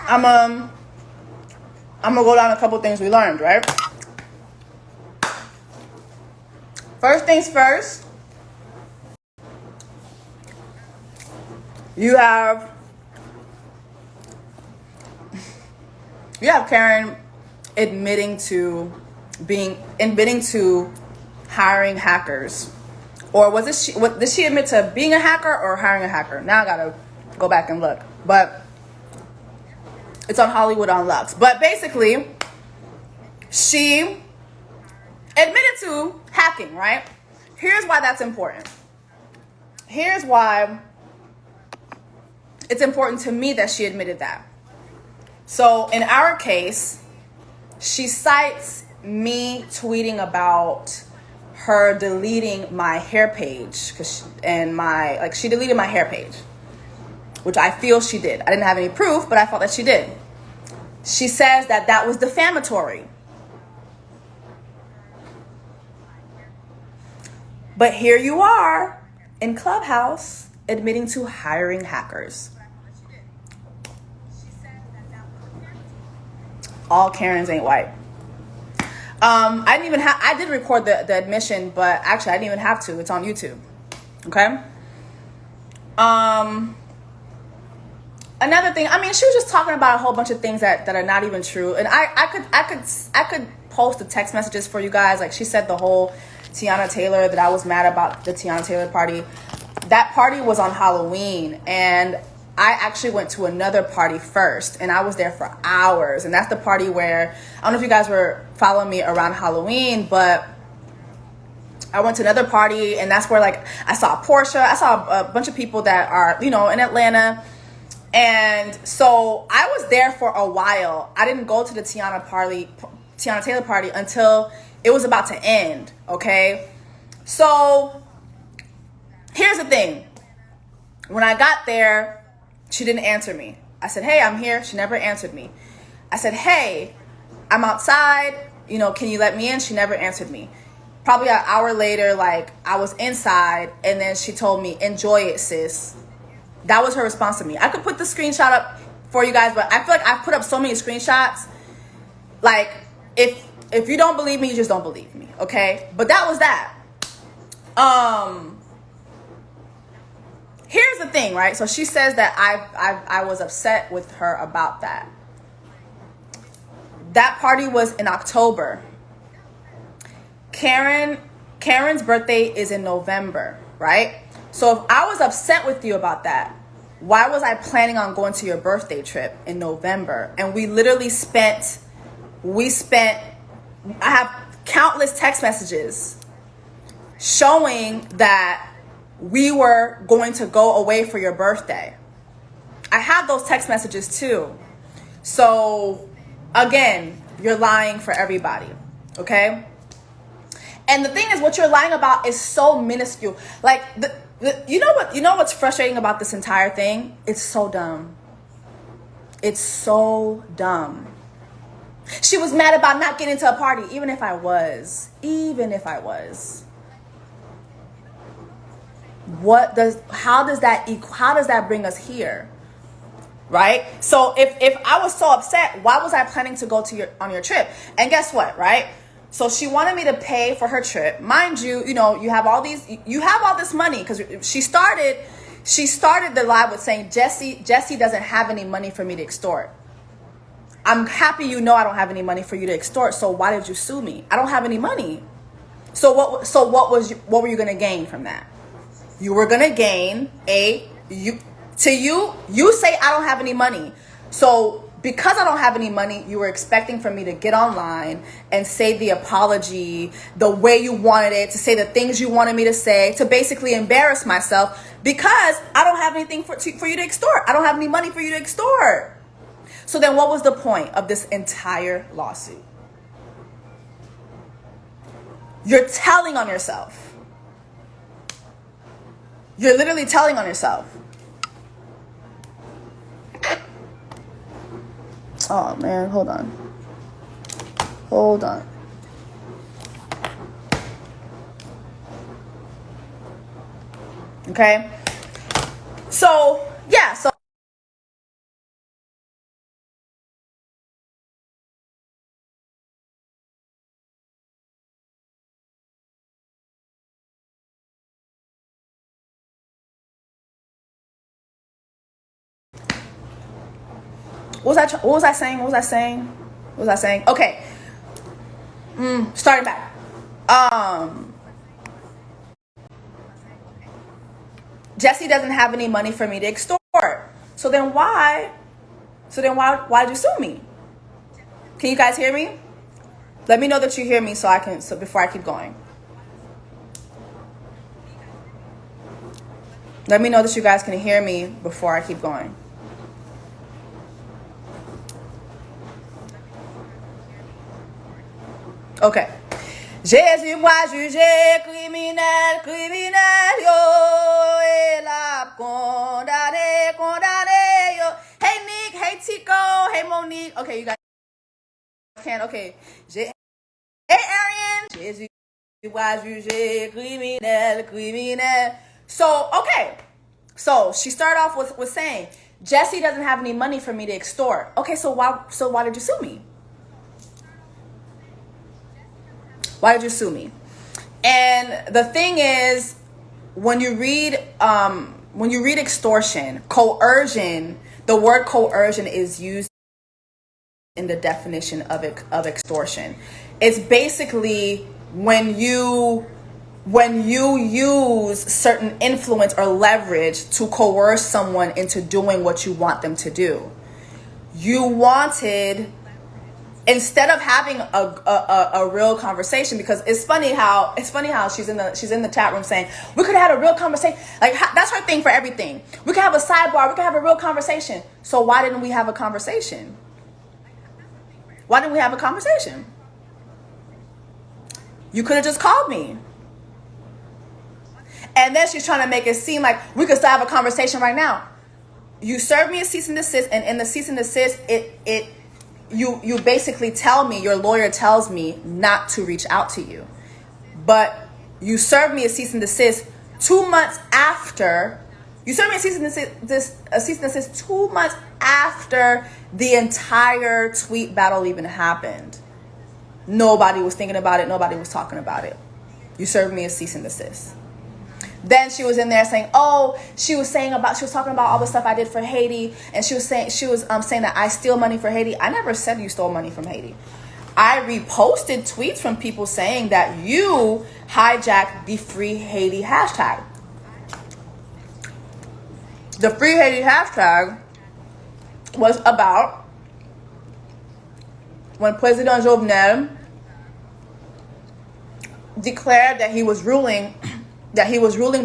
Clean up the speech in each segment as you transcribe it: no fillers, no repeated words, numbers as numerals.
I'm gonna go down a couple things we learned, right? First things first, you have Karen admitting to hiring hackers. Or did she admit to being a hacker or hiring a hacker? Now I gotta go back and look. But it's on Hollywood on Lux. But basically, she admitted to hacking, right? Here's why that's important. Here's why it's important to me that she admitted that. So in our case, she cites me tweeting about her deleting my hair page she deleted my hair page, which I feel she did. I didn't have any proof, but I felt that she did. She says that was defamatory. But here you are in Clubhouse admitting to hiring hackers. All Karens ain't white. I did record the admission, but actually I didn't even have to. It's on YouTube. Okay. Another thing, she was just talking about a whole bunch of things that are not even true. And I could post the text messages for you guys. Like she said the whole Tiana Taylor, that I was mad about the Tiana Taylor party. That party was on Halloween, and I actually went to another party first, and I was there for hours. And that's the party where, I don't know if you guys were following me around Halloween, but I went to another party, and that's where I saw Portia. I saw a bunch of people that are, in Atlanta. And so I was there for a while. I didn't go to the Tiana Taylor party until it was about to end, okay? So here's the thing. When I got there, she didn't answer me. I said, hey, I'm here. She never answered me. I said, hey, I'm outside. Can you let me in? She never answered me. Probably an hour later, I was inside, and then she told me, enjoy it, sis. That was her response to me. I could put the screenshot up for you guys, but I feel like I've put up so many screenshots. If you don't believe me, you just don't believe me, okay? But that was that. Here's the thing, right? So she says that I was upset with her about that. That party was in October. Karen's birthday is in November, right? So if I was upset with you about that, why was I planning on going to your birthday trip in November? And we literally spent, I have countless text messages showing that we were going to go away for your birthday. I have those text messages too. So again, you're lying for everybody, okay? And the thing is, what you're lying about is so minuscule. You know what's frustrating about this entire thing? It's so dumb. It's so dumb. She was mad about not getting to a party, even if I was. How does that bring us here? Right? So if I was so upset, why was I planning to go on your trip? And guess what, right? So she wanted me to pay for her trip. Mind you, you have all this money, because she started the live with saying Jessie doesn't have any money for me to extort. I'm happy I don't have any money for you to extort, so why did you sue me? I don't have any money. So what were you going to gain from that? You were going to gain you say I don't have any money. So because I don't have any money, you were expecting for me to get online and say the apology the way you wanted it, to say the things you wanted me to say, to basically embarrass myself because I don't have anything for you to extort. I don't have any money for you to extort. So then what was the point of this entire lawsuit? You're telling on yourself. You're literally telling on yourself. Oh man, hold on. Okay. So, yeah, so What was I saying? Okay. Starting back. Jessie doesn't have any money for me to extort. So then why did you sue me? Can you guys hear me? Let me know that you hear me so before I keep going. Let me know that you guys can hear me before I keep going. Okay. Jésus m'a jugé criminel, yo, et l'a condamné, yo. Hey Nick, hey Tico, hey Monique. Okay, you guys can. Okay. Hey Arian. Jésus m'a jugé criminel. So, okay. So she started off with saying, Jessie doesn't have any money for me to extort. Okay, so why did you sue me? Why did you sue me? And the thing is, when you read extortion, coercion, the word coercion is used in the definition of extortion. It's basically when you use certain influence or leverage to coerce someone into doing what you want them to do. You wanted, instead of having a real conversation, because it's funny how she's in the chat room saying we could have had a real conversation. Like, that's her thing for everything. We could have a sidebar. We could have a real conversation. So why didn't we have a conversation? Why didn't we have a conversation? You could have just called me. And then she's trying to make it seem like we could still have a conversation right now. You served me a cease and desist, and in the cease and desist, you basically tell me, your lawyer tells me not to reach out to you. But you served me a cease and desist 2 months after. You served me a cease and desist 2 months after the entire tweet battle even happened. Nobody was thinking about it. Nobody was talking about it. You served me a cease and desist. Then she was in there saying, she was talking about all the stuff I did for Haiti, and she was saying that I steal money for Haiti. I never said you stole money from Haiti. I reposted tweets from people saying that you hijacked the Free Haiti hashtag. The Free Haiti hashtag was about when President Jovenel declared that he was ruling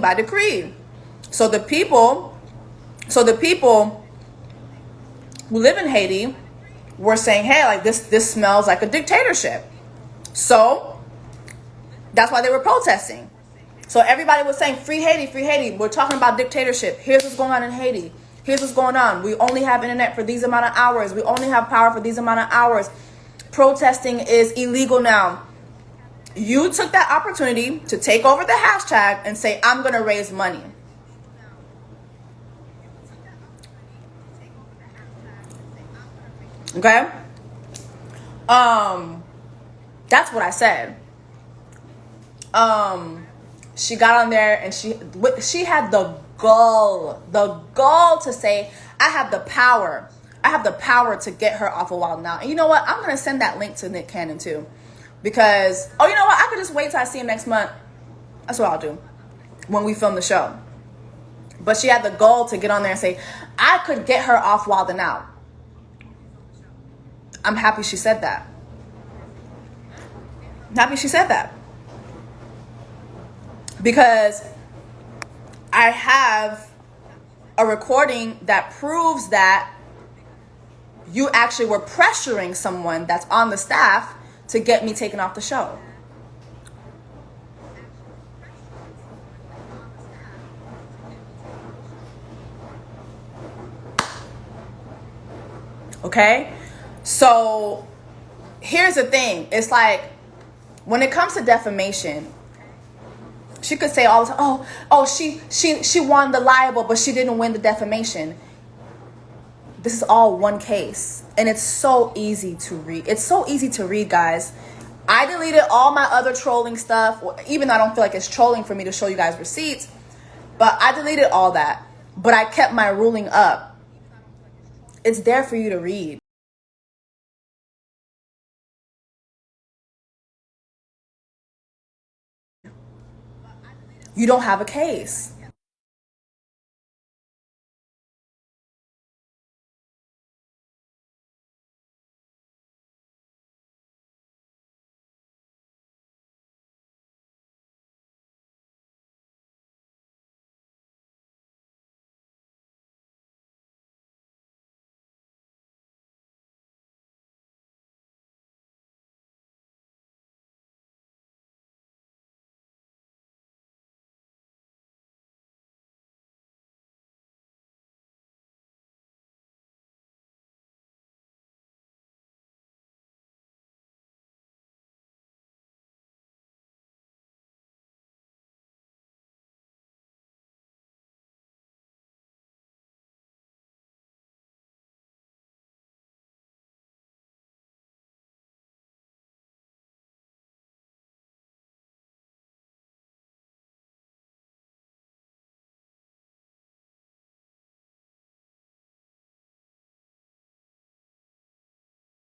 by decree. So the people who live in Haiti were saying, hey, like this smells like a dictatorship. So that's why they were protesting. So everybody was saying, free Haiti, free Haiti. We're talking about dictatorship. Here's what's going on in Haiti. Here's what's going on. We only have internet for these amount of hours. We only have power for these amount of hours. Protesting is illegal now. You took that opportunity to take over the hashtag and say, I'm going to raise money. Okay? That's what I said. She got on there and she had the gall to say, I have the power to get her off of Wild Now. And you know what? I'm going to send that link to Nick Cannon too. Because, you know what? I could just wait till I see him next month. That's what I'll do when we film the show. But she had the goal to get on there and say, I could get her off Wild and Out. I'm happy she said that. Because I have a recording that proves that you actually were pressuring someone that's on the staff to get me taken off the show. Okay? So here's the thing. It's like, when it comes to defamation, she could say all the time, she won the libel, but she didn't win the defamation. This is all one case. And it's so easy to read. It's so easy to read, guys. I deleted all my other trolling stuff, even though I don't feel like it's trolling for me to show you guys receipts. But I deleted all that. But I kept my ruling up. it's there for you to read. You don't have a case.